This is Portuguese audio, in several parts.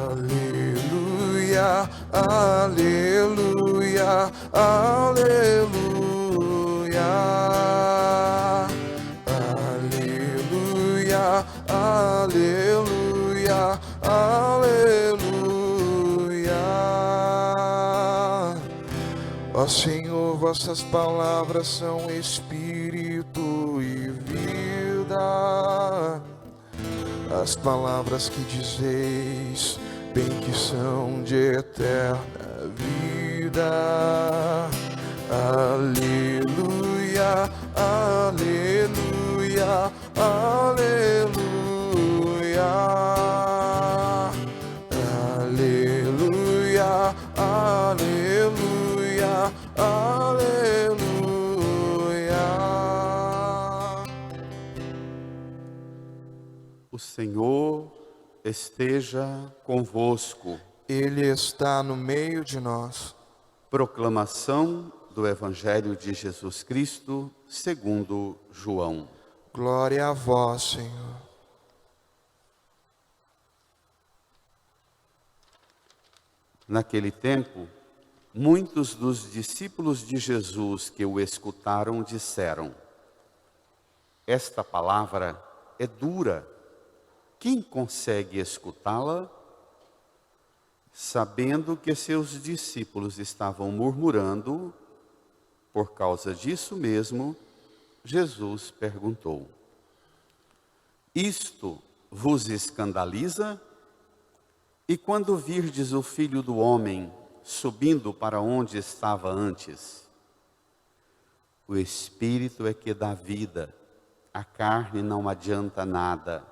Aleluia, aleluia, aleluia. Aleluia, aleluia, aleluia. Ó Senhor, vossas palavras são espírito e vida. As palavras que dizeis, bem que são de eterna vida. Aleluia, aleluia, aleluia. Aleluia, aleluia, aleluia. O Senhor esteja convosco. Ele está no meio de nós. Proclamação do Evangelho de Jesus Cristo, segundo João. Glória a vós, Senhor. Naquele tempo, muitos dos discípulos de Jesus que o escutaram disseram: esta palavra é dura. Quem consegue escutá-la? Sabendo que seus discípulos estavam murmurando, por causa disso mesmo, Jesus perguntou: isto vos escandaliza? E quando virdes o Filho do Homem subindo para onde estava antes? O Espírito é que dá vida, a carne não adianta nada.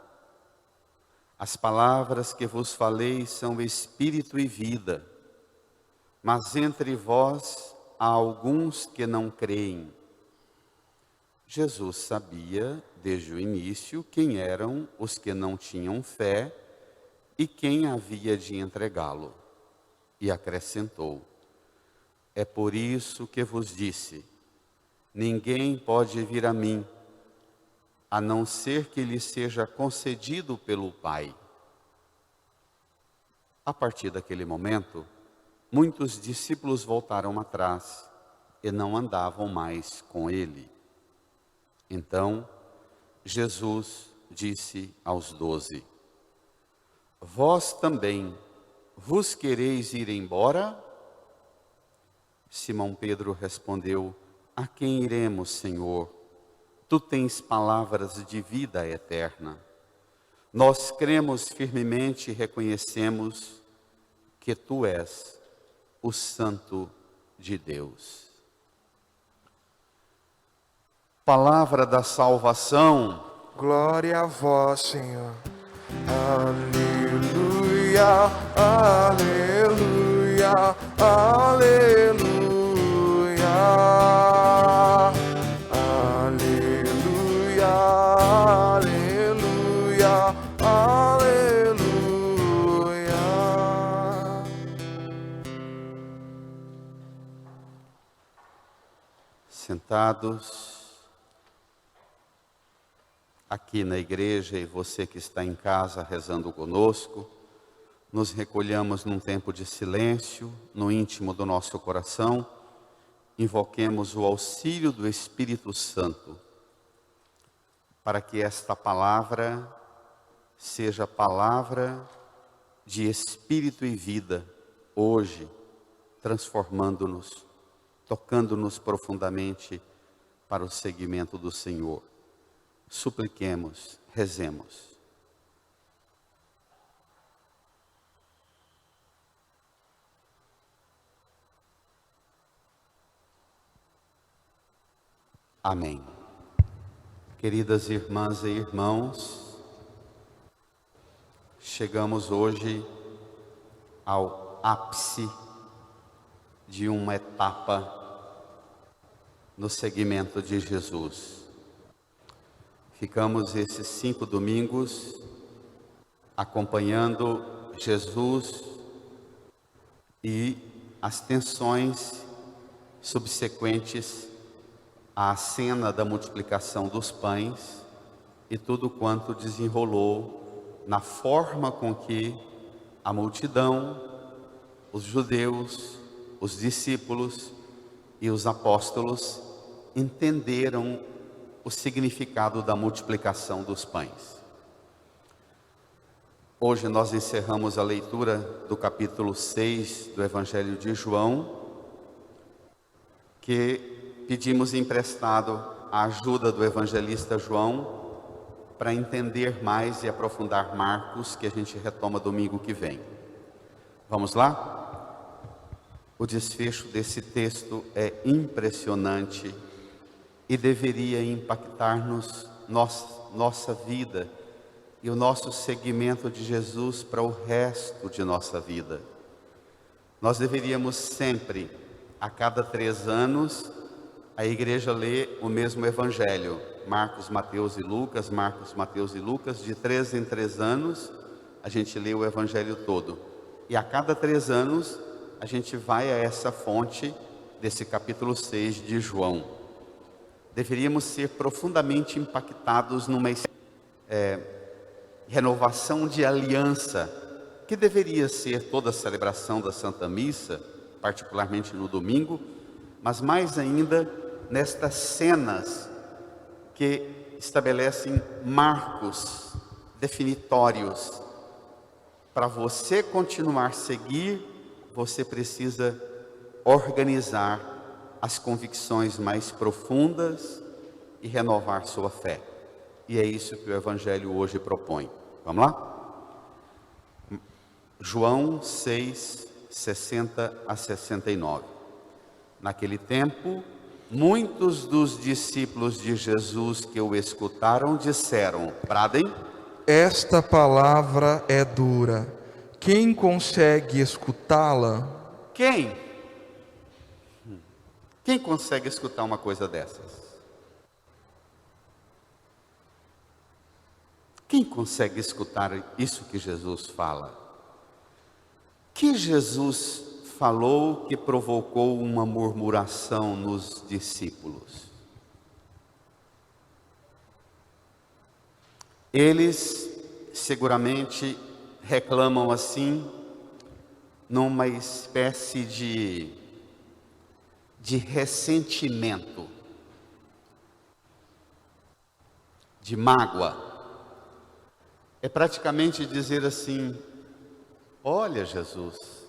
As palavras que vos falei são espírito e vida, mas entre vós há alguns que não creem. Jesus sabia, desde o início, quem eram os que não tinham fé e quem havia de entregá-lo. E acrescentou: é por isso que vos disse, ninguém pode vir a mim, a não ser que lhe seja concedido pelo Pai. A partir daquele momento, muitos discípulos voltaram atrás e não andavam mais com ele. Então, Jesus disse aos 12: vós também vos quereis ir embora? Simão Pedro respondeu: a quem iremos, Senhor? Tu tens palavras de vida eterna. Nós cremos firmemente e reconhecemos que Tu és o Santo de Deus. Palavra da salvação. Glória a vós, Senhor. Aleluia, aleluia, aleluia. Aleluia, aleluia, aleluia. Sentados aqui na igreja e você que está em casa rezando conosco, nos recolhamos num tempo de silêncio, no íntimo do nosso coração, invoquemos o auxílio do Espírito Santo, para que esta palavra seja palavra de espírito e vida, hoje, transformando-nos, tocando-nos profundamente para o seguimento do Senhor. Supliquemos, rezemos. Amém. Queridas irmãs e irmãos, chegamos hoje ao ápice de uma etapa no seguimento de Jesus. Ficamos esses 5 domingos acompanhando Jesus e as tensões subsequentes à cena da multiplicação dos pães e tudo quanto desenrolou na forma com que a multidão, os judeus, os discípulos e os apóstolos entenderam o significado da multiplicação dos pães. Hoje nós encerramos a leitura do capítulo 6 do Evangelho de João, que pedimos emprestado a ajuda do evangelista João para entender mais e aprofundar Marcos, que a gente retoma domingo que vem. Vamos lá? O desfecho desse texto é impressionante e deveria impactar-nos, nossa vida e o nosso seguimento de Jesus para o resto de nossa vida. Nós deveríamos sempre, a cada 3 anos, a igreja lê o mesmo evangelho, Marcos, Mateus e Lucas, Marcos, Mateus e Lucas, de 3 em 3 anos, a gente lê o evangelho todo. E a cada 3 anos, a gente vai a essa fonte desse capítulo 6 de João. Deveríamos ser profundamente impactados numa renovação de aliança, que deveria ser toda a celebração da Santa Missa, particularmente no domingo, mas mais ainda nestas cenas que estabelecem marcos definitórios. Para você continuar a seguir, você precisa organizar as convicções mais profundas e renovar sua fé. E é isso que o Evangelho hoje propõe. Vamos lá? João 6, 60 a 69. Naquele tempo, muitos dos discípulos de Jesus que o escutaram disseram, bradem: Esta palavra é dura. Quem consegue escutá-la? Quem? Quem consegue escutar uma coisa dessas? Quem consegue escutar isso que Jesus fala? Que Jesus falou que provocou uma murmuração nos discípulos? Eles seguramente reclamam assim, numa espécie de ressentimento, de mágoa. É praticamente dizer assim: olha, Jesus,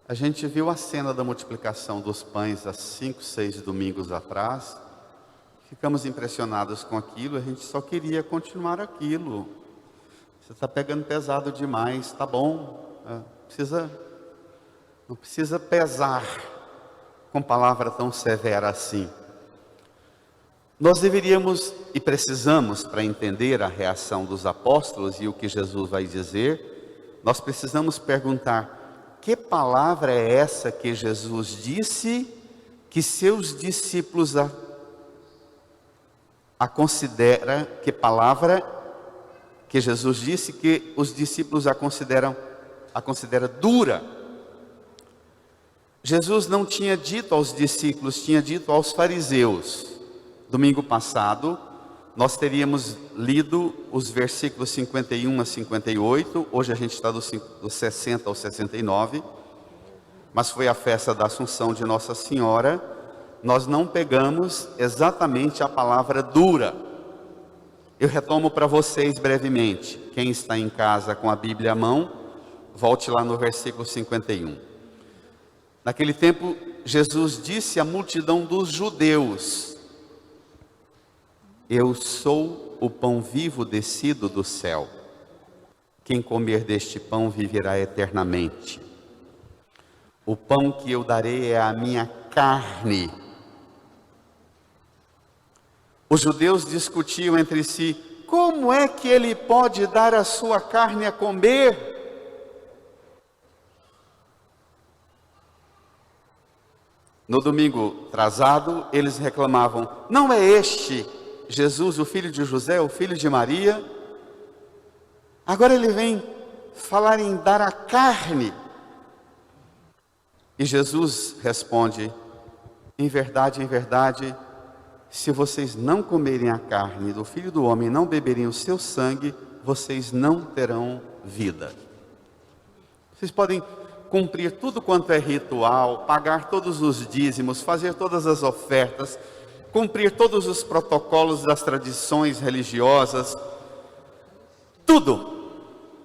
a gente viu a cena da multiplicação dos pães há 5, 6 domingos atrás, ficamos impressionados com aquilo, a gente só queria continuar aquilo. Você está pegando pesado demais, tá bom, não precisa pesar com palavra tão severa assim. Nós deveríamos e precisamos, para entender a reação dos apóstolos e o que Jesus vai dizer, nós precisamos perguntar: que palavra é essa que Jesus disse que seus discípulos a considera? Que palavra que Jesus disse que os discípulos a considera dura? Jesus não tinha dito aos discípulos, tinha dito aos fariseus. Domingo passado, nós teríamos lido os versículos 51 a 58, hoje a gente está do 60 ao 69, mas foi a festa da Assunção de Nossa Senhora, nós não pegamos exatamente a palavra dura. Eu retomo para vocês brevemente, quem está em casa com a Bíblia à mão, volte lá no versículo 51. Naquele tempo, Jesus disse à multidão dos judeus: Eu sou o pão vivo descido do céu. Quem comer deste pão viverá eternamente. O pão que eu darei é a minha carne. Os judeus discutiam entre si: como é que ele pode dar a sua carne a comer? No domingo atrasado, eles reclamavam: não é este Jesus, o filho de José, o filho de Maria? Agora ele vem falar em dar a carne. E Jesus responde: em verdade, se vocês não comerem a carne do Filho do Homem e não beberem o seu sangue, vocês não terão vida. Vocês podem cumprir tudo quanto é ritual, pagar todos os dízimos, fazer todas as ofertas, cumprir todos os protocolos das tradições religiosas, tudo.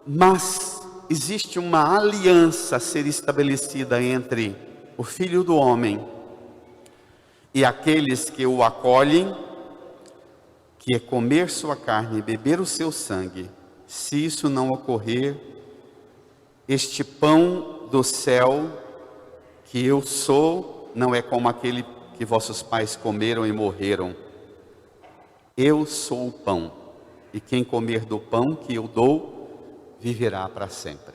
Mas existe uma aliança a ser estabelecida entre o Filho do Homem e aqueles que o acolhem, que é comer sua carne e beber o seu sangue. Se isso não ocorrer, este pão do céu que eu sou, não é como aquele que vossos pais comeram e morreram. Eu sou o pão, e quem comer do pão que eu dou, viverá para sempre.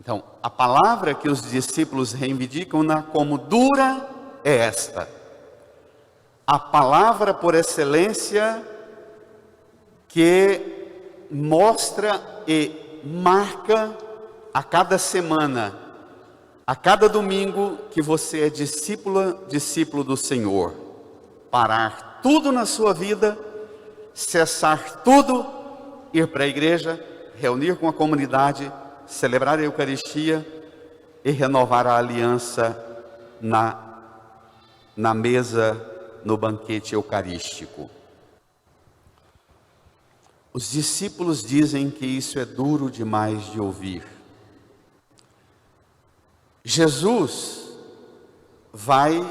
Então, a palavra que os discípulos reivindicam como dura é esta. A palavra por excelência que mostra e marca a cada semana, a cada domingo que você é discípulo do Senhor. Parar tudo na sua vida, cessar tudo, ir para a igreja, reunir com a comunidade, celebrar a Eucaristia e renovar a aliança na mesa, no banquete eucarístico. Os discípulos dizem que isso é duro demais de ouvir. Jesus vai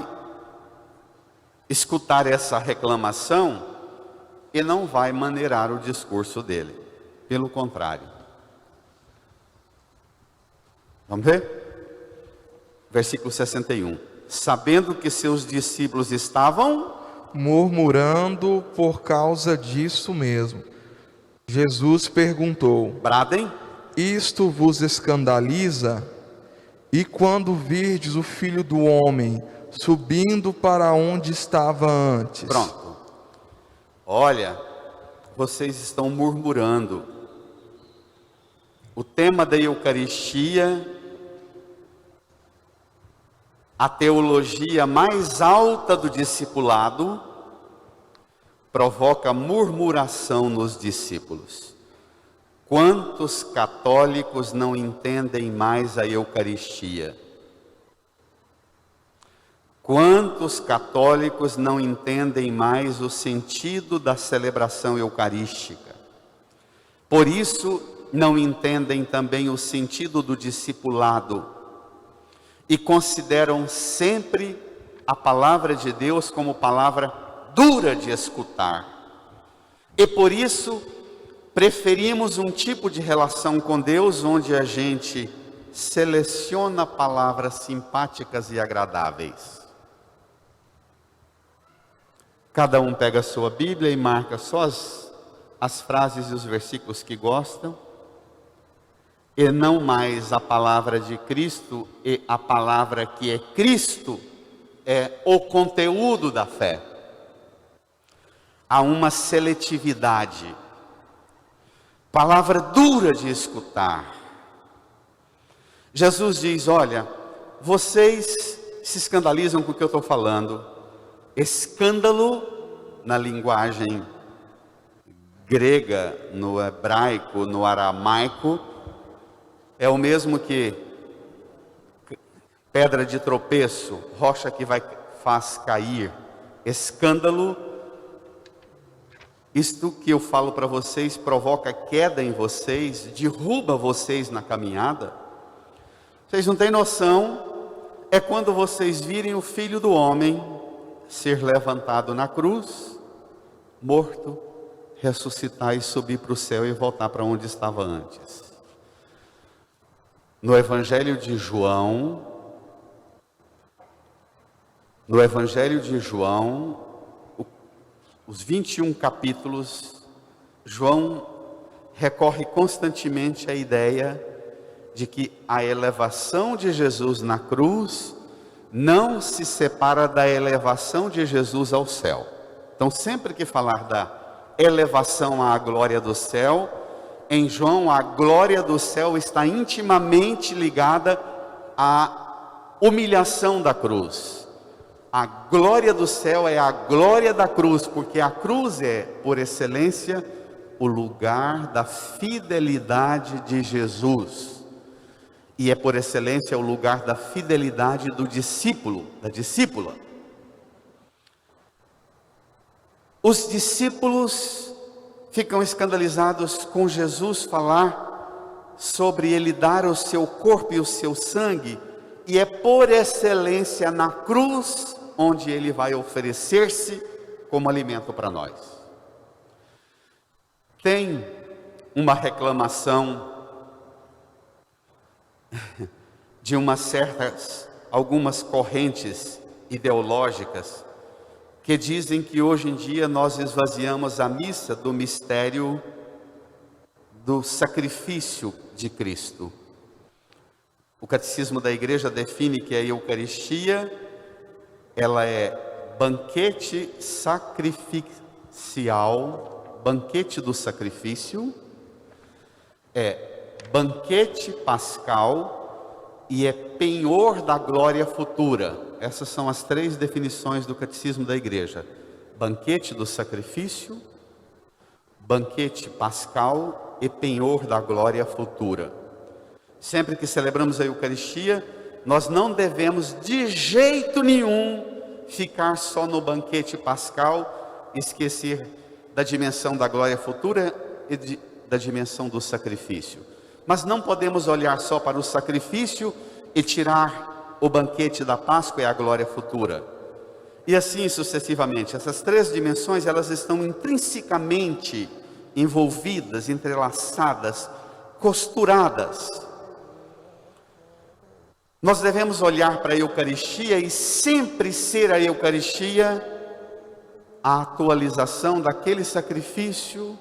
escutar essa reclamação e não vai maneirar o discurso dele. Pelo contrário. Vamos ver? Versículo 61. Sabendo que seus discípulos estavam murmurando por causa disso mesmo, Jesus perguntou: bradem, isto vos escandaliza? E quando virdes o Filho do Homem subindo para onde estava antes? Pronto. Olha, vocês estão murmurando. O tema da Eucaristia, a teologia mais alta do discipulado, provoca murmuração nos discípulos. Quantos católicos não entendem mais a Eucaristia? Quantos católicos não entendem mais o sentido da celebração eucarística? Por isso, não entendem também o sentido do discipulado e consideram sempre a palavra de Deus como palavra dura de escutar. E por isso, preferimos um tipo de relação com Deus onde a gente seleciona palavras simpáticas e agradáveis. Cada um pega a sua Bíblia e marca só as frases e os versículos que gostam, e não mais a palavra de Cristo, e a palavra que é Cristo, é o conteúdo da fé. Há uma seletividade, palavra dura de escutar. Jesus diz: olha, vocês se escandalizam com o que eu estou falando. Escândalo, na linguagem grega, no hebraico, no aramaico, é o mesmo que pedra de tropeço, rocha que faz cair. Escândalo, isto que eu falo para vocês, provoca queda em vocês, derruba vocês na caminhada. Vocês não têm noção, é quando vocês virem o Filho do Homem ser levantado na cruz, morto, ressuscitar e subir para o céu e voltar para onde estava antes. No Evangelho de João, os 21 capítulos, João recorre constantemente à ideia de que a elevação de Jesus na cruz não se separa da elevação de Jesus ao céu. Então, sempre que falar da elevação à glória do céu, em João, a glória do céu está intimamente ligada à humilhação da cruz. A glória do céu é a glória da cruz, porque a cruz é, por excelência, o lugar da fidelidade de Jesus. E é por excelência o lugar da fidelidade do discípulo, da discípula. Os discípulos ficam escandalizados com Jesus falar sobre ele dar o seu corpo e o seu sangue, e é por excelência na cruz onde ele vai oferecer-se como alimento para nós. Tem uma reclamação de algumas correntes ideológicas que dizem que hoje em dia nós esvaziamos a missa do mistério do sacrifício de Cristo. O Catecismo da Igreja define que a Eucaristia, ela é banquete sacrificial, banquete do sacrifício, é banquete pascal e é penhor da glória futura. Essas são as 3 definições do Catecismo da Igreja: banquete do sacrifício, banquete pascal e penhor da glória futura. Sempre que celebramos a Eucaristia, nós não devemos de jeito nenhum ficar só no banquete pascal, esquecer da dimensão da glória futura e da dimensão do sacrifício. Mas não podemos olhar só para o sacrifício e tirar o banquete da Páscoa e a glória futura. E assim sucessivamente. Essas 3 dimensões, elas estão intrinsecamente envolvidas, entrelaçadas, costuradas. Nós devemos olhar para a Eucaristia e sempre ser a Eucaristia a atualização daquele sacrifício,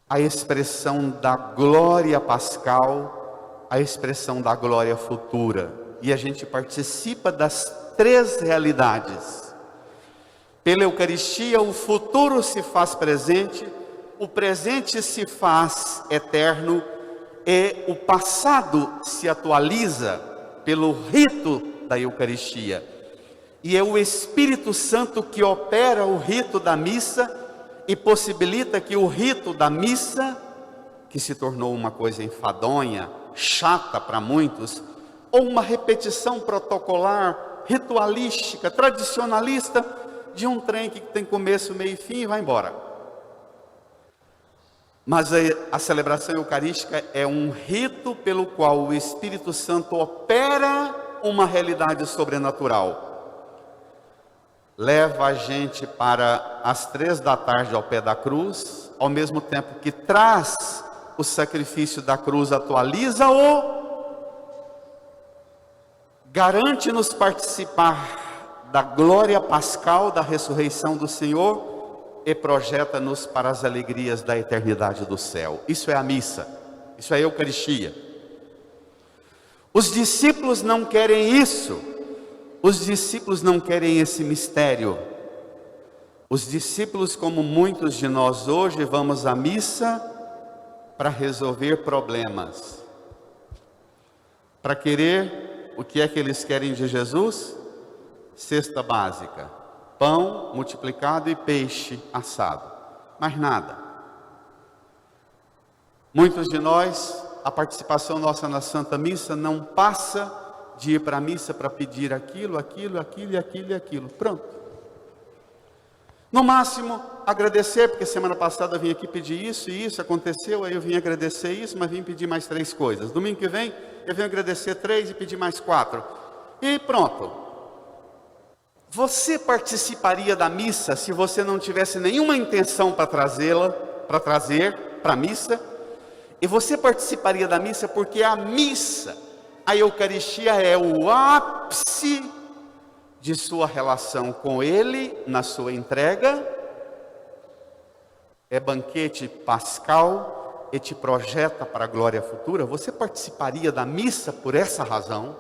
a expressão da glória pascal, a expressão da glória futura. E a gente participa das 3 realidades. Pela Eucaristia, o futuro se faz presente, o presente se faz eterno e o passado se atualiza pelo rito da Eucaristia. E é o Espírito Santo que opera o rito da missa e possibilita que o rito da missa, que se tornou uma coisa enfadonha, chata para muitos, ou uma repetição protocolar, ritualística, tradicionalista, de um trem que tem começo, meio e fim e vai embora. Mas a celebração eucarística é um rito pelo qual o Espírito Santo opera uma realidade sobrenatural. Leva a gente para as 3 da tarde ao pé da cruz, ao mesmo tempo que traz o sacrifício da cruz, atualiza-o, garante-nos participar da glória pascal da ressurreição do Senhor e projeta-nos para as alegrias da eternidade do céu. Isso é a missa, isso é a Eucaristia. Os discípulos não querem isso. Os discípulos não querem esse mistério. Os discípulos, como muitos de nós hoje, vamos à missa para resolver problemas. Para querer, o que é que eles querem de Jesus? Cesta básica: pão multiplicado e peixe assado. Mais nada. Muitos de nós, a participação nossa na Santa Missa não passa de ir para a missa para pedir aquilo. Pronto. No máximo, agradecer, porque semana passada eu vim aqui pedir isso e isso aconteceu, aí eu vim agradecer isso, mas vim pedir mais 3 coisas. Domingo que vem, eu venho agradecer 3 e pedir mais 4. E pronto. Você participaria da missa se você não tivesse nenhuma intenção para trazer para a missa? E você participaria da missa porque a missa, a Eucaristia, é o ápice de sua relação com Ele, na sua entrega, é banquete pascal e te projeta para a glória futura. Você participaria da missa por essa razão,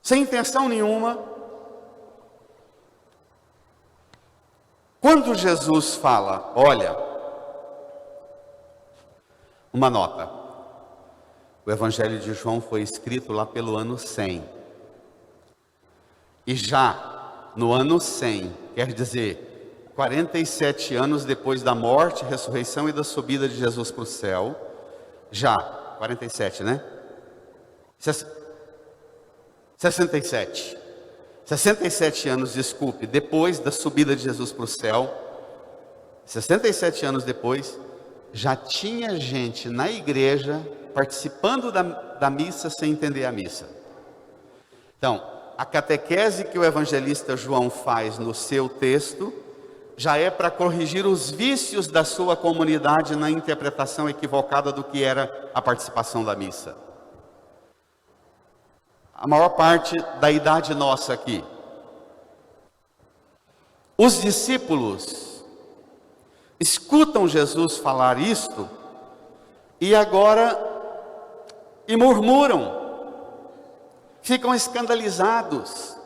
sem intenção nenhuma? Quando Jesus fala, olha, uma nota, o Evangelho de João foi escrito lá pelo ano 100. E já no ano 100, quer dizer, 47 anos depois da morte, ressurreição e da subida de Jesus para o céu, já, 47, né? 67. 67 anos, desculpe, depois da subida de Jesus para o céu, 67 anos depois, já tinha gente na igreja participando da missa sem entender a missa. Então, a catequese que o evangelista João faz no seu texto já é para corrigir os vícios da sua comunidade na interpretação equivocada do que era a participação da missa. A maior parte da idade nossa aqui. Os discípulos escutam Jesus falar isto e agora murmuram, ficam escandalizados.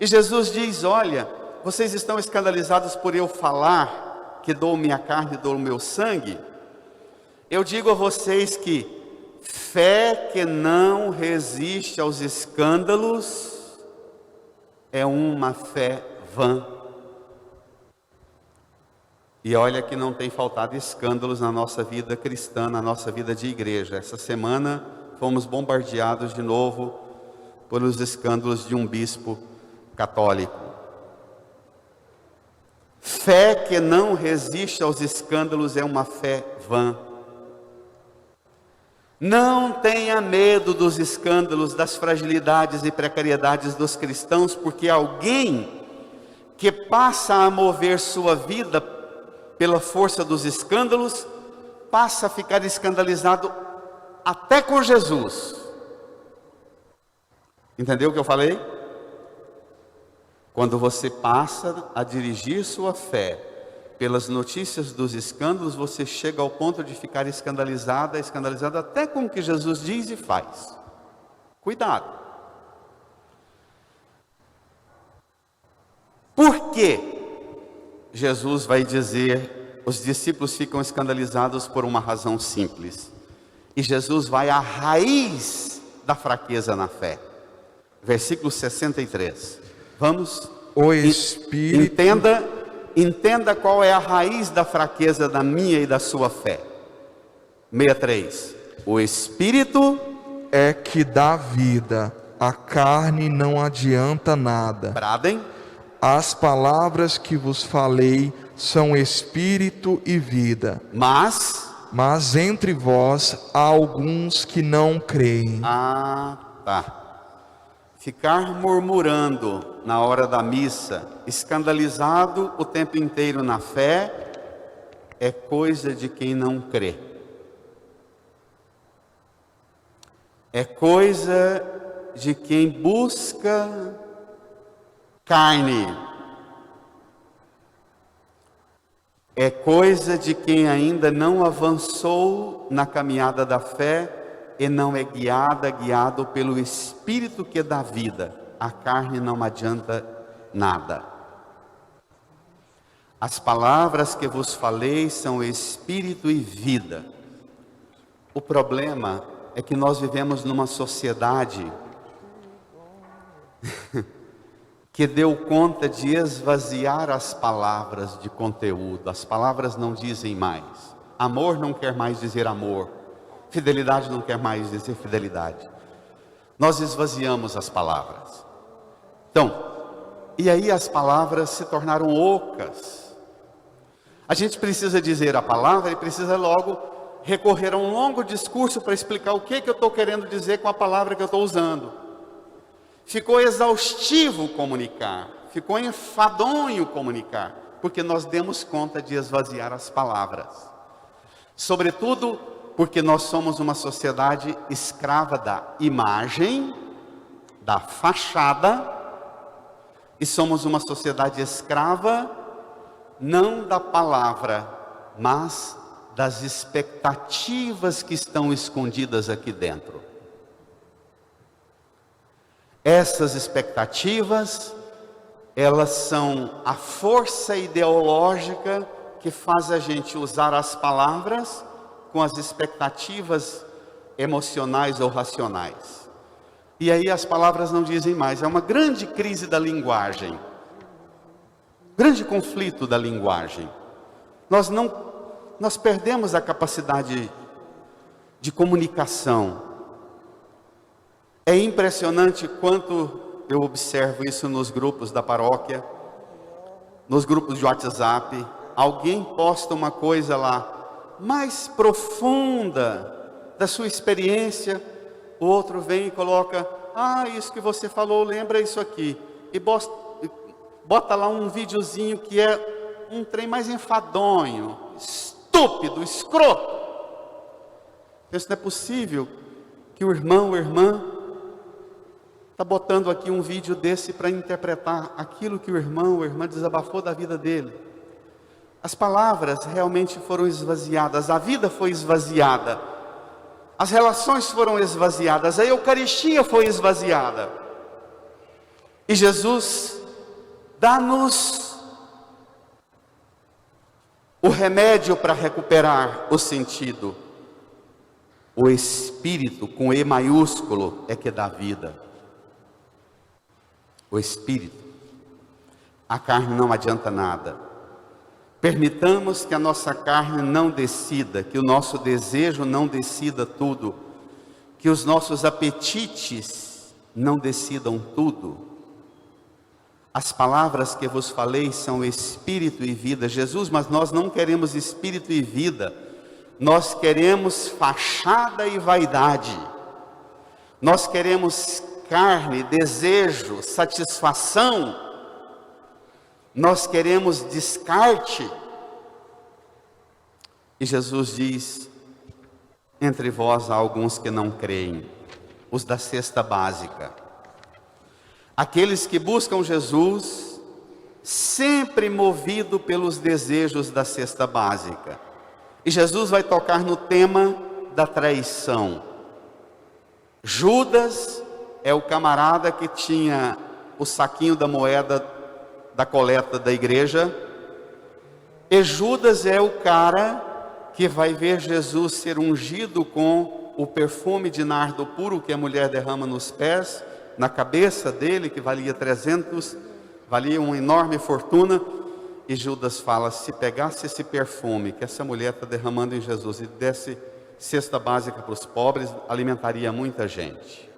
E Jesus diz: olha, vocês estão escandalizados por eu falar que dou minha carne e dou o meu sangue? Eu digo a vocês que fé que não resiste aos escândalos é uma fé vã. E olha que não tem faltado escândalos na nossa vida cristã, na nossa vida de igreja. Essa semana fomos bombardeados de novo pelos escândalos de um bispo católico. Fé que não resiste aos escândalos é uma fé vã. Não tenha medo dos escândalos, das fragilidades e precariedades dos cristãos, porque alguém que passa a mover sua vida pela força dos escândalos, passa a ficar escandalizado até com Jesus. Entendeu o que eu falei? Quando você passa a dirigir sua fé pelas notícias dos escândalos, você chega ao ponto de ficar escandalizado até com o que Jesus diz e faz. Cuidado. Por que Jesus vai dizer, os discípulos ficam escandalizados por uma razão simples? E Jesus vai à raiz da fraqueza na fé. Versículo 63. Vamos? O Espírito... Entenda qual é a raiz da fraqueza da minha e da sua fé. 63. O Espírito é que dá vida, a carne não adianta nada. Bradem. As palavras que vos falei são espírito e vida. Mas entre vós há alguns que não creem. Tá. Ficar murmurando na hora da missa, escandalizado o tempo inteiro na fé, é coisa de quem não crê. É coisa de quem busca carne. É coisa de quem ainda não avançou na caminhada da fé e não é guiado pelo Espírito que dá vida. A carne não adianta nada. As palavras que vos falei são Espírito e vida. O problema é que nós vivemos numa sociedade que deu conta de esvaziar as palavras de conteúdo. As palavras não dizem mais. Amor não quer mais dizer amor. Fidelidade não quer mais dizer fidelidade. Nós esvaziamos as palavras. Então, e aí as palavras se tornaram ocas. A gente precisa dizer a palavra e precisa logo recorrer a um longo discurso para explicar o que eu estou querendo dizer com a palavra que eu estou usando. Ficou exaustivo comunicar, ficou enfadonho comunicar, porque nós demos conta de esvaziar as palavras. Sobretudo porque nós somos uma sociedade escrava da imagem, da fachada, e somos uma sociedade escrava não da palavra, mas das expectativas que estão escondidas aqui dentro. Essas expectativas, elas são a força ideológica que faz a gente usar as palavras com as expectativas emocionais ou racionais. E aí as palavras não dizem mais. É uma grande crise da linguagem. Grande conflito da linguagem. Nós perdemos a capacidade de comunicação. É impressionante quanto eu observo isso nos grupos da paróquia, nos grupos de WhatsApp. Alguém posta uma coisa lá, mais profunda da sua experiência, o outro vem e coloca, isso que você falou, lembra isso aqui, e bota lá um videozinho que é um trem mais enfadonho, estúpido, escroto. Isso não é possível que o irmão ou irmã está botando aqui um vídeo desse para interpretar aquilo que o irmão ou irmã desabafou da vida dele. As palavras realmente foram esvaziadas, a vida foi esvaziada, as relações foram esvaziadas, a Eucaristia foi esvaziada. E Jesus dá-nos o remédio para recuperar o sentido. O Espírito, com E maiúsculo, é que dá vida. O Espírito. A carne não adianta nada. Permitamos que a nossa carne não decida, que o nosso desejo não decida tudo, que os nossos apetites não decidam tudo. As palavras que vos falei são espírito e vida. Jesus, mas nós não queremos espírito e vida, nós queremos fachada e vaidade, nós queremos carne, desejo, satisfação, nós queremos descarte. E Jesus diz, entre vós há alguns que não creem, os da cesta básica, aqueles que buscam Jesus, sempre movido pelos desejos da cesta básica. E Jesus vai tocar no tema da traição. Judas é o camarada que tinha o saquinho da moeda da coleta da igreja. E Judas é o cara que vai ver Jesus ser ungido com o perfume de nardo puro que a mulher derrama nos pés, na cabeça dele, que valia 300, valia uma enorme fortuna. E Judas fala, se pegasse esse perfume que essa mulher está derramando em Jesus e desse cesta básica para os pobres, alimentaria muita gente.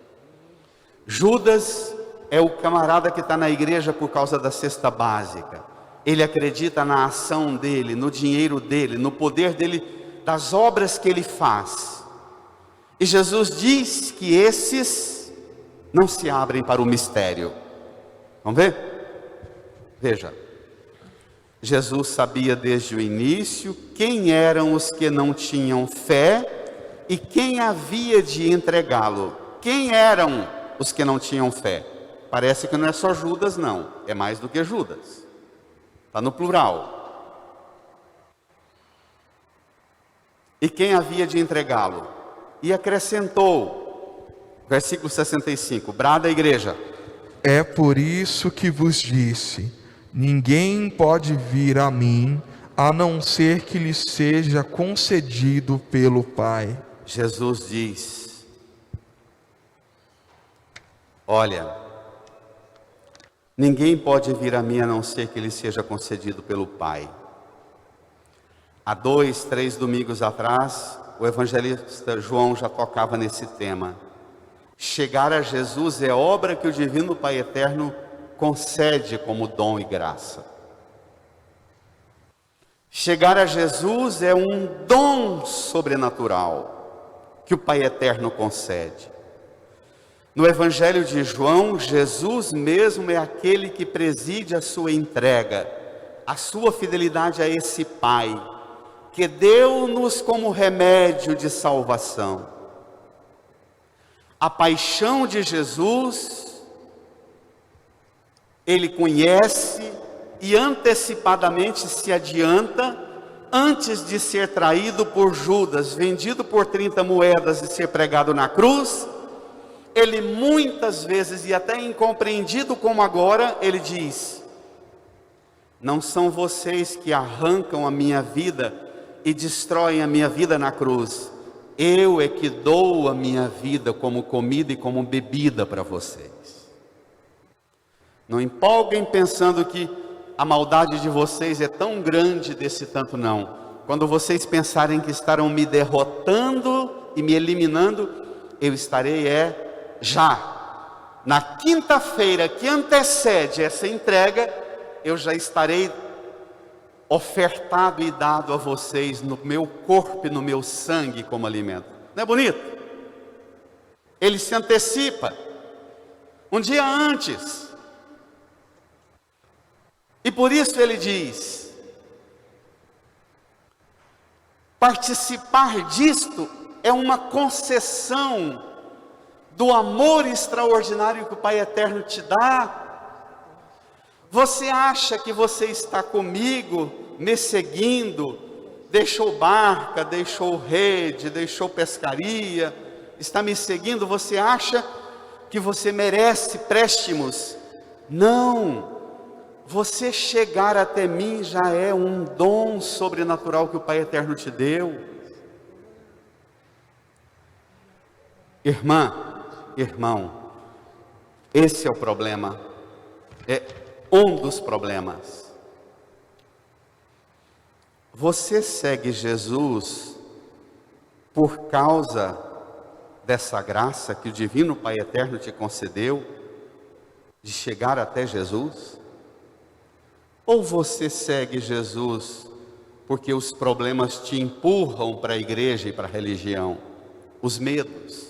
Judas é o camarada que está na igreja por causa da cesta básica. Ele acredita na ação dele, no dinheiro dele, no poder dele, das obras que ele faz. E Jesus diz que esses não se abrem para o mistério. Vamos ver? Veja. Jesus sabia desde o início quem eram os que não tinham fé e quem havia de entregá-lo. Quem eram os que não tinham fé? Parece que não é só Judas, não. É mais do que Judas. Está no plural. E quem havia de entregá-lo? E acrescentou, versículo 65, brada a igreja. É por isso que vos disse, ninguém pode vir a mim, a não ser que lhe seja concedido pelo Pai. Jesus diz, olha, ninguém pode vir a mim a não ser que lhe seja concedido pelo Pai. Há 2, 3 domingos atrás, o evangelista João já tocava nesse tema. Chegar a Jesus é obra que o Divino Pai Eterno concede como dom e graça. Chegar a Jesus é um dom sobrenatural que o Pai Eterno concede. No Evangelho de João, Jesus mesmo é aquele que preside a sua entrega, a sua fidelidade a esse Pai, que deu-nos como remédio de salvação. A paixão de Jesus, Ele conhece e antecipadamente se adianta, antes de ser traído por Judas, vendido por 30 moedas e ser pregado na cruz. Ele muitas vezes, e até incompreendido como agora, ele diz, não são vocês que arrancam a minha vida e destroem a minha vida na cruz, eu é que dou a minha vida como comida e como bebida para vocês. Não empolguem pensando que a maldade de vocês é tão grande desse tanto, não. Quando vocês pensarem que estarão me derrotando e me eliminando, eu estarei já na quinta-feira que antecede essa entrega, eu já estarei ofertado e dado a vocês no meu corpo e no meu sangue como alimento. Não é bonito? Ele se antecipa um dia antes. E por isso ele diz: participar disto é uma concessão do amor extraordinário que o Pai Eterno te dá. Você acha que você está comigo, me seguindo, deixou barca, deixou rede, deixou pescaria, está me seguindo, você acha que você merece préstimos? Não! Você chegar até mim já é um dom sobrenatural que o Pai Eterno te deu. Irmã, irmão, esse é o problema, é um dos problemas. Você segue Jesus por causa dessa graça que o Divino Pai Eterno te concedeu, de chegar até Jesus? Ou você segue Jesus porque os problemas te empurram para a igreja e para a religião? Os medos,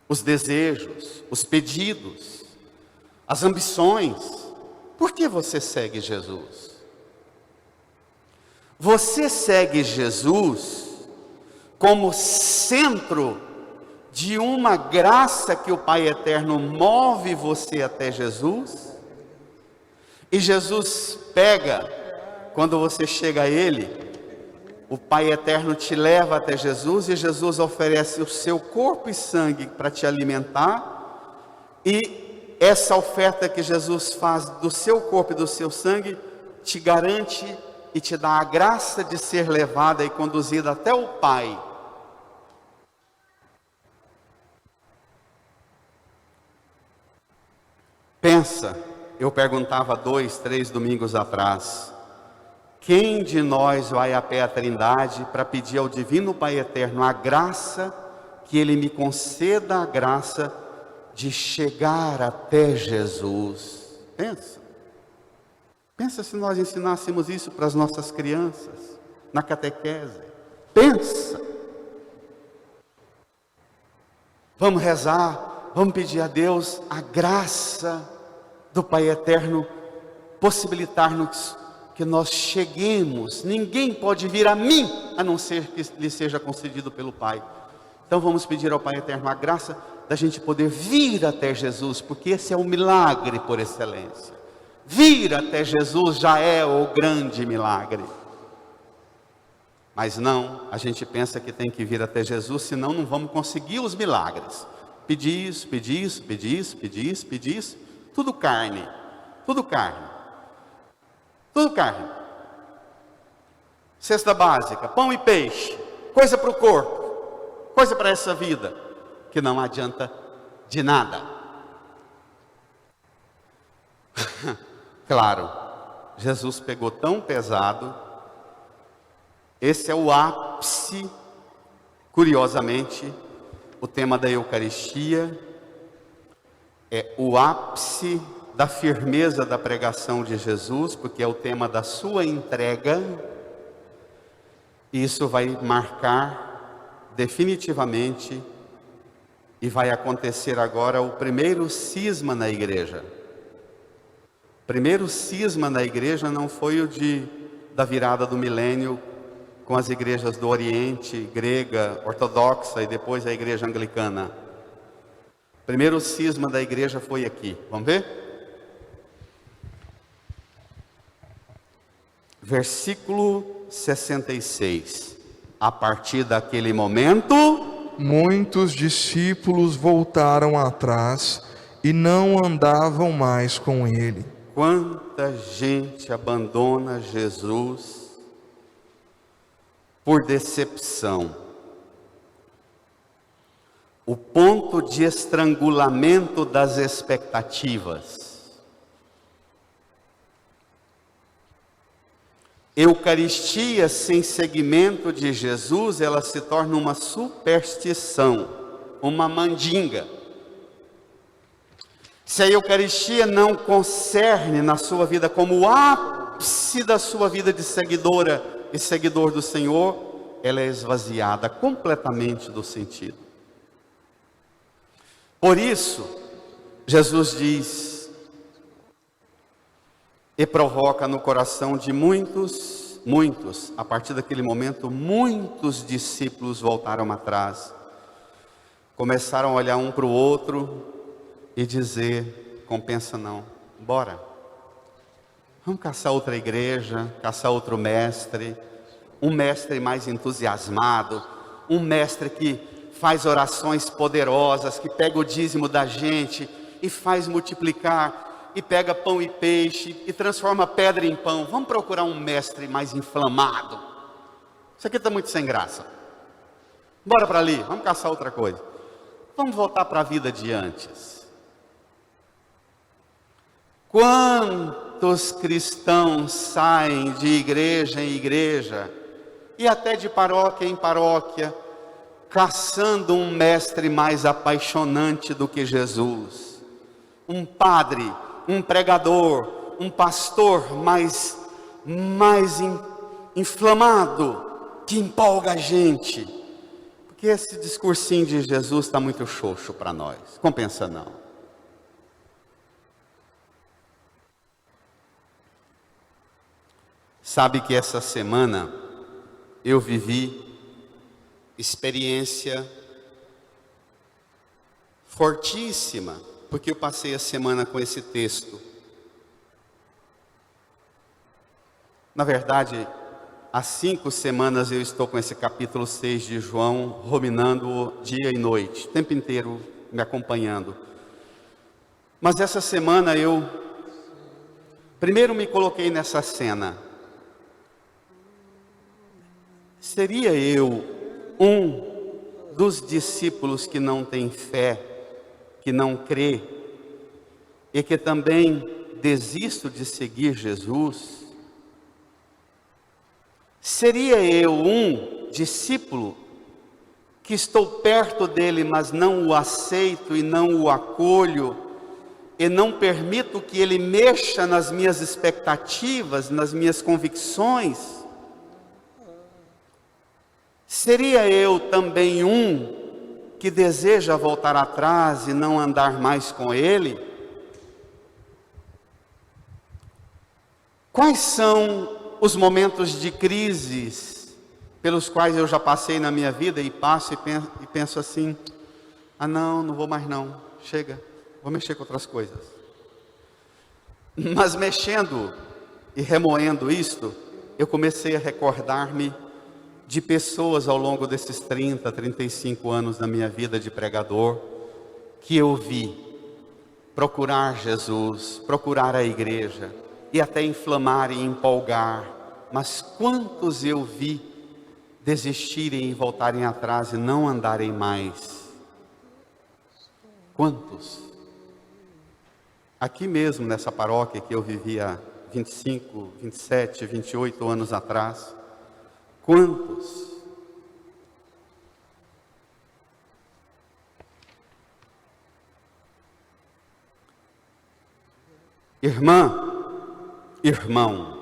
os desejos, os pedidos, as ambições. Por que você segue Jesus? Você segue Jesus como centro de uma graça que o Pai Eterno move você até Jesus? E Jesus pega, quando você chega a Ele, o Pai Eterno te leva até Jesus, e Jesus oferece o seu corpo e sangue para te alimentar, e essa oferta que Jesus faz do seu corpo e do seu sangue, te garante e te dá a graça de ser levada e conduzida até o Pai. Pensa, eu perguntava 2, 3 domingos atrás, quem de nós vai a pé à Trindade para pedir ao Divino Pai Eterno a graça, que Ele me conceda a graça de chegar até Jesus? Pensa se nós ensinássemos isso para as nossas crianças, na catequese. Pensa. Vamos rezar, vamos pedir a Deus a graça do Pai Eterno, possibilitar-nos que nós cheguemos. Ninguém pode vir a mim, a não ser que lhe seja concedido pelo Pai. Então vamos pedir ao Pai Eterno a graça da gente poder vir até Jesus, porque esse é o milagre por excelência. Vir até Jesus já é o grande milagre. Mas não, a gente pensa que tem que vir até Jesus, senão não vamos conseguir os milagres. Pedir isso, pedir isso, pedir isso, pedir isso, pedir isso. Tudo carne, tudo carne, tudo carne. Cesta básica, pão e peixe, coisa para o corpo, coisa para essa vida, que não adianta de nada. Claro, Jesus pegou tão pesado, esse é o ápice, curiosamente, o tema da Eucaristia, é o ápice da firmeza da pregação de Jesus, porque é o tema da sua entrega, e isso vai marcar definitivamente, e vai acontecer agora o primeiro cisma na igreja. O primeiro cisma na igreja não foi o da virada do milênio, com as igrejas do Oriente, grega, ortodoxa, e depois a igreja anglicana. O primeiro cisma da igreja foi aqui, vamos ver? Versículo 66. A partir daquele momento, muitos discípulos voltaram atrás e não andavam mais com ele. Quanta gente abandona Jesus por decepção. O ponto de estrangulamento das expectativas. Eucaristia sem seguimento de Jesus, ela se torna uma superstição, uma mandinga. Se a Eucaristia não concerne na sua vida como o ápice da sua vida de seguidora e seguidor do Senhor, ela é esvaziada completamente do sentido. Por isso, Jesus diz, e provoca no coração de muitos, a partir daquele momento, muitos discípulos voltaram atrás, começaram a olhar um para o outro e dizer, compensa não, bora, vamos caçar outra igreja, caçar outro mestre, um mestre mais entusiasmado, um mestre que faz orações poderosas, que pega o dízimo da gente e faz multiplicar, e pega pão e peixe, e transforma pedra em pão. Vamos procurar um mestre mais inflamado. Isso aqui está muito sem graça. Bora para ali, vamos caçar outra coisa. Vamos voltar para a vida de antes. Quantos cristãos saem de igreja em igreja, e até de paróquia em paróquia, caçando um mestre mais apaixonante do que Jesus, um padre, um pregador, um pastor mais inflamado, que empolga a gente, porque esse discursinho de Jesus está muito xoxo para nós, compensa não. Sabe que essa semana eu vivi experiência fortíssima, porque eu passei a semana com esse texto. Na verdade, há 5 semanas eu estou com esse capítulo 6 de João, ruminando dia e noite, o tempo inteiro me acompanhando. Mas essa semana eu primeiro me coloquei nessa cena. Seria eu um dos discípulos que não tem fé, que não crê, e que também desisto de seguir Jesus? Seria eu um discípulo que estou perto dele, mas não o aceito e não o acolho, e não permito que ele mexa nas minhas expectativas, nas minhas convicções? Seria eu também um que deseja voltar atrás e não andar mais com ele? Quais são os momentos de crises pelos quais eu já passei na minha vida e passo e penso assim, não vou mais não, chega, vou mexer com outras coisas. Mas mexendo e remoendo isto, eu comecei a recordar-me de pessoas ao longo desses 30, 35 anos da minha vida de pregador, que eu vi procurar Jesus, procurar a igreja, e até inflamar e empolgar, mas quantos eu vi desistirem e voltarem atrás e não andarem mais? Quantos? Aqui mesmo nessa paróquia que eu vivia 25, 27, 28 anos atrás, quantos? Irmã, irmão,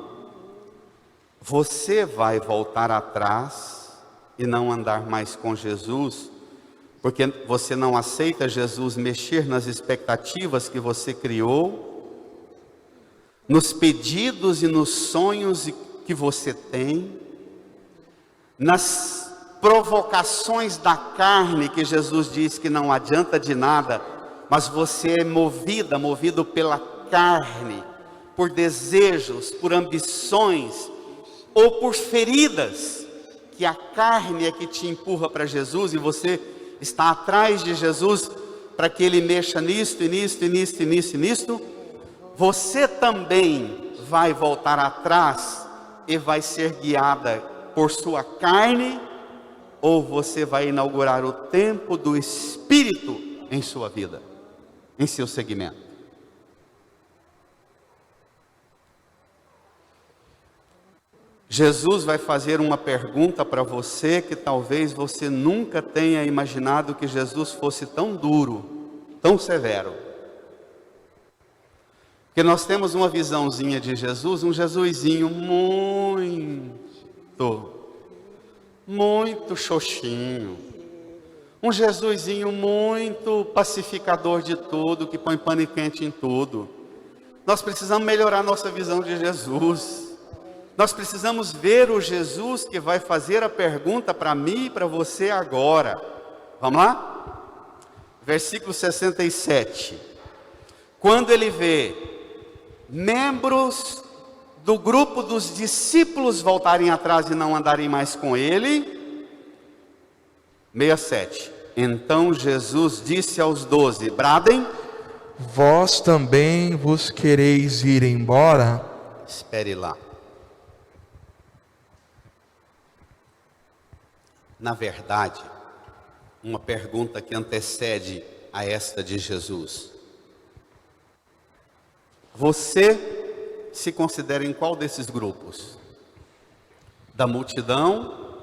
você vai voltar atrás e não andar mais com Jesus, porque você não aceita Jesus mexer nas expectativas que você criou, nos pedidos e nos sonhos que você tem, nas provocações da carne, que Jesus diz que não adianta de nada, mas você é movido pela carne, por desejos, por ambições, ou por feridas, que a carne é que te empurra para Jesus, e você está atrás de Jesus, para que Ele mexa nisto, e nisto, e nisto, e nisto, e nisto, você também vai voltar atrás, e vai ser guiada por sua carne, ou você vai inaugurar o tempo do Espírito em sua vida, em seu segmento. Jesus vai fazer uma pergunta para você que talvez você nunca tenha imaginado que Jesus fosse tão duro, tão severo. Porque nós temos uma visãozinha de Jesus, um Jesusinho muito xoxinho. Um Jesusinho muito pacificador de tudo, que põe pano quente em tudo. Nós precisamos melhorar nossa visão de Jesus. Nós precisamos ver o Jesus que vai fazer a pergunta para mim e para você agora. Vamos lá? Versículo 67. Quando ele vê membros do grupo dos discípulos voltarem atrás e não andarem mais com ele. 67. Então Jesus disse aos 12, bradem. Vós também vos quereis ir embora? Espere lá. Na verdade, uma pergunta que antecede a esta de Jesus. Você se considera em qual desses grupos? Da multidão,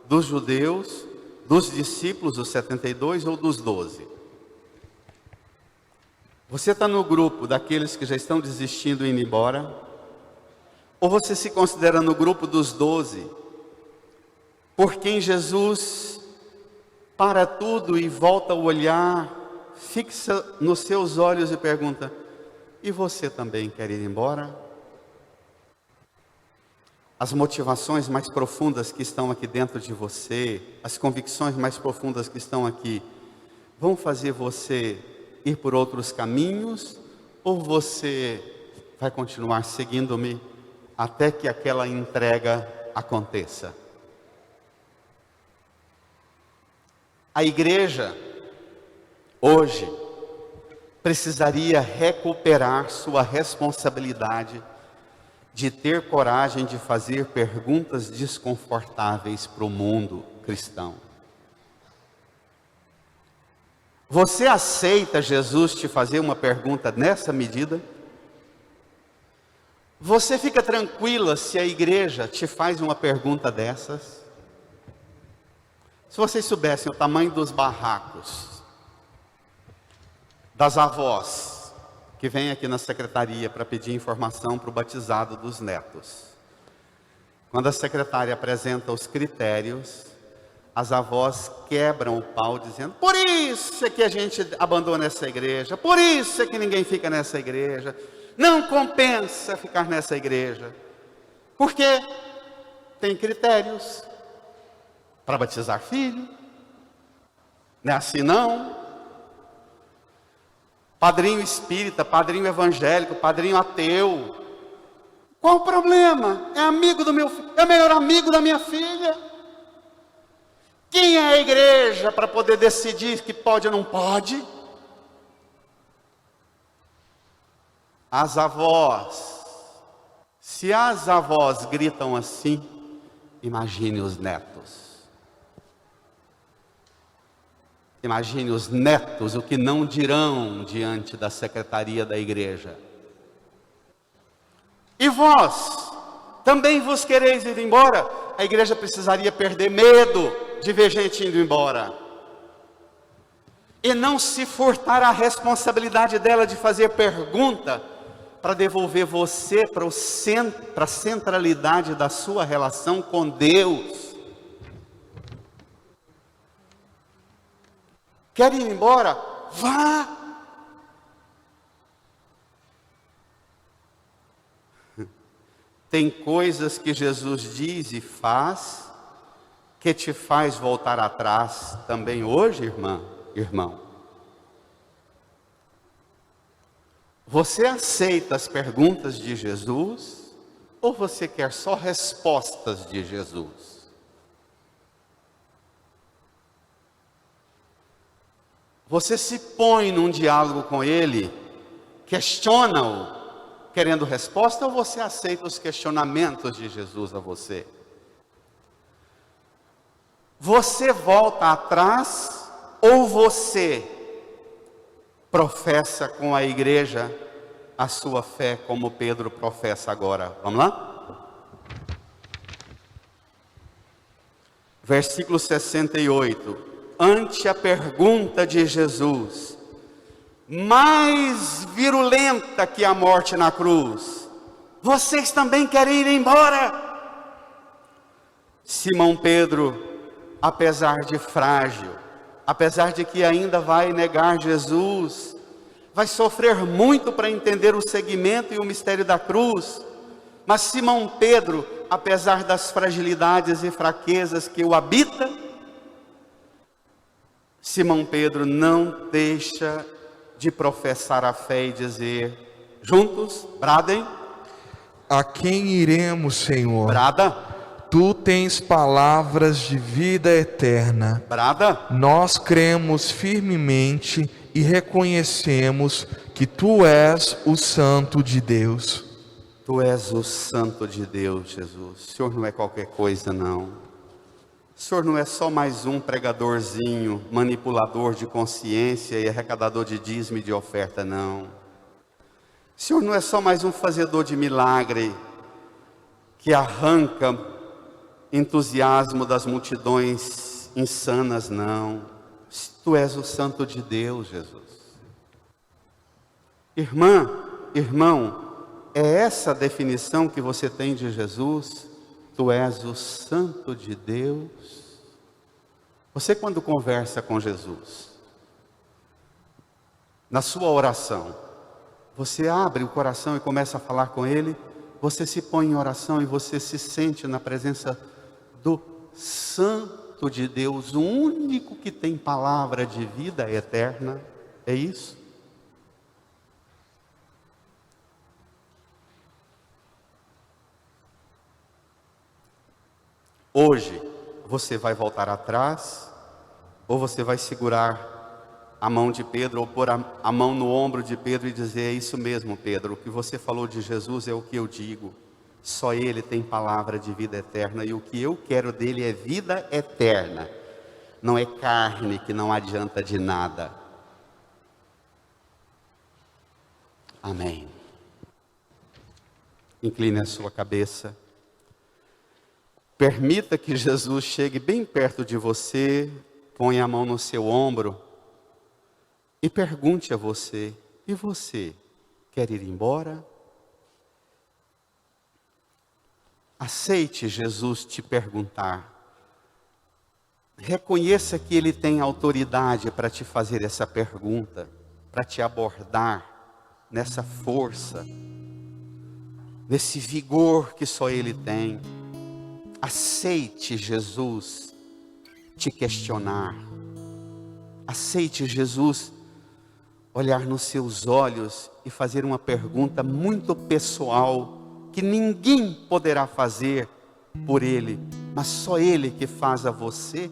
dos judeus, dos discípulos, os 72 ou dos 12? Você está no grupo daqueles que já estão desistindo e indo embora? Ou você se considera no grupo dos 12? Por quem Jesus para tudo e volta o olhar, fixa nos seus olhos e pergunta: e você também quer ir embora? As motivações mais profundas que estão aqui dentro de você, as convicções mais profundas que estão aqui, vão fazer você ir por outros caminhos? Ou você vai continuar seguindo-me até que aquela entrega aconteça? A igreja, hoje, precisaria recuperar sua responsabilidade de ter coragem de fazer perguntas desconfortáveis para o mundo cristão. Você aceita Jesus te fazer uma pergunta nessa medida? Você fica tranquila se a igreja te faz uma pergunta dessas? Se vocês soubessem o tamanho dos barracos, das avós, que vêm aqui na secretaria para pedir informação para o batizado dos netos. Quando a secretária apresenta os critérios, as avós quebram o pau dizendo: por isso é que a gente abandona essa igreja, por isso é que ninguém fica nessa igreja, não compensa ficar nessa igreja, porque tem critérios para batizar filho, não é assim não? Padrinho espírita, padrinho evangélico, padrinho ateu. Qual o problema? É amigo do meu filho, é o melhor amigo da minha filha. Quem é a igreja para poder decidir que pode ou não pode? As avós. Se as avós gritam assim, imagine os netos. Imagine os netos, o que não dirão diante da secretaria da igreja. E vós, também vos quereis ir embora? A igreja precisaria perder medo de ver gente indo embora. E não se furtar a responsabilidade dela de fazer pergunta para devolver você para a centralidade da sua relação com Deus. Quer ir embora? Vá! Tem coisas que Jesus diz e faz que te faz voltar atrás também hoje, irmão. Você aceita as perguntas de Jesus ou você quer só respostas de Jesus? Você se põe num diálogo com ele, questiona-o, querendo resposta, ou você aceita os questionamentos de Jesus a você? Você volta atrás, ou você professa com a igreja a sua fé, como Pedro professa agora? Vamos lá? Versículo 68. Ante a pergunta de Jesus: mais virulenta que a morte na cruz. Vocês também querem ir embora? Simão Pedro, apesar de frágil, apesar de que ainda vai negar Jesus, vai sofrer muito para entender o segmento e o mistério da cruz. Mas Simão Pedro, apesar das fragilidades e fraquezas que o habita, Simão Pedro não deixa de professar a fé e dizer, juntos, bradem: a quem iremos, Senhor? Brada. Tu tens palavras de vida eterna. Brada. Nós cremos firmemente e reconhecemos que Tu és o Santo de Deus. Tu és o Santo de Deus, Jesus. O Senhor não é qualquer coisa, não. O Senhor não é só mais um pregadorzinho, manipulador de consciência e arrecadador de dízimo e de oferta, não. O Senhor não é só mais um fazedor de milagre que arranca entusiasmo das multidões insanas, não. Tu és o Santo de Deus, Jesus. Irmã, irmão, é essa a definição que você tem de Jesus? Tu és o Santo de Deus. Você, quando conversa com Jesus, na sua oração, você abre o coração e começa a falar com Ele, você se põe em oração e você se sente na presença do Santo de Deus, o único que tem palavra de vida eterna. É isso? Hoje, você vai voltar atrás, ou você vai segurar a mão de Pedro, ou pôr a mão no ombro de Pedro e dizer, é isso mesmo, Pedro, o que você falou de Jesus é o que eu digo. Só Ele tem palavra de vida eterna, e o que eu quero dele é vida eterna. Não é carne que não adianta de nada. Amém. Incline a sua cabeça. Permita que Jesus chegue bem perto de você, ponha a mão no seu ombro e pergunte a você, e você, quer ir embora? Aceite Jesus te perguntar. Reconheça que Ele tem autoridade para te fazer essa pergunta, para te abordar nessa força, nesse vigor que só Ele tem. Aceite Jesus te questionar. Aceite Jesus olhar nos seus olhos e fazer uma pergunta muito pessoal, que ninguém poderá fazer por Ele, mas só Ele que faz a você.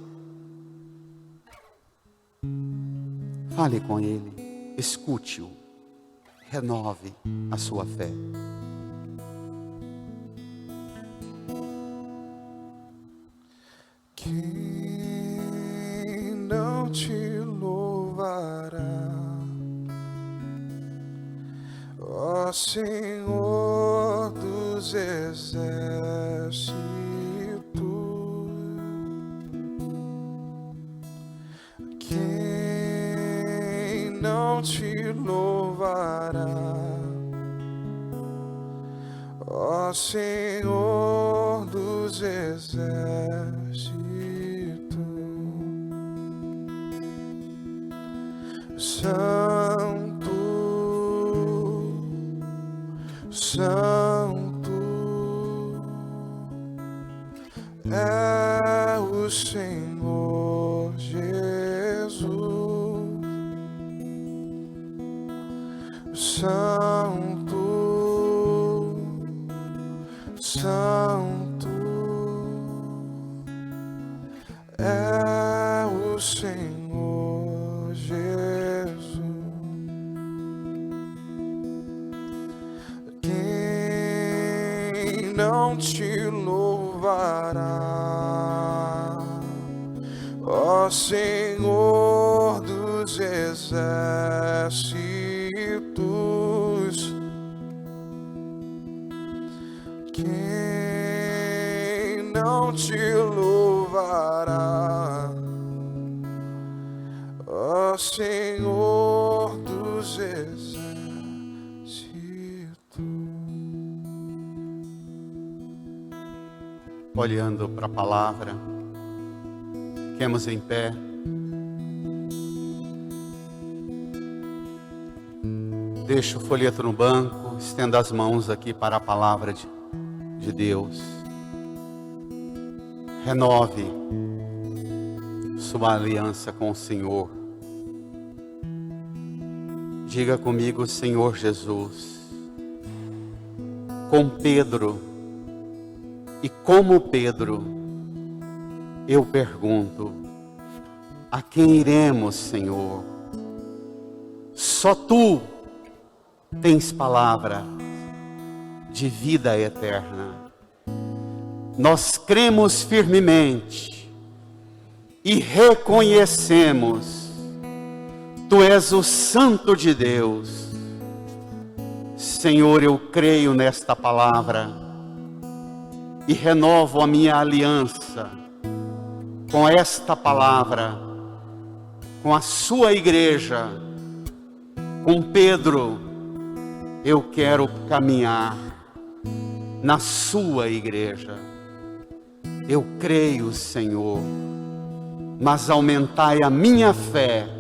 Fale com Ele, escute-o, renove a sua fé. Quem não te louvará, ó Senhor dos exércitos? Quem não te louvará, ó Senhor dos exércitos? Santo, Santo é o Senhor Jesus. Santo, Santo é o Senhor Jesus. Quem não te louvará, ó Senhor dos exércitos? Quem não te louvará, ó Senhor dos olhando para a palavra. Fiquemos em pé. Deixe o folheto no banco, estenda as mãos aqui para a palavra de Deus. Renove sua aliança com o Senhor. Diga comigo: Senhor Jesus, com Pedro e como Pedro, eu pergunto: a quem iremos, Senhor? Só Tu tens palavra de vida eterna. Nós cremos firmemente e reconhecemos: Tu és o Santo de Deus. Senhor, eu creio nesta palavra e renovo a minha aliança com esta palavra, com a sua igreja, com Pedro. Eu quero caminhar na sua igreja. Eu creio, Senhor, mas aumentai a minha fé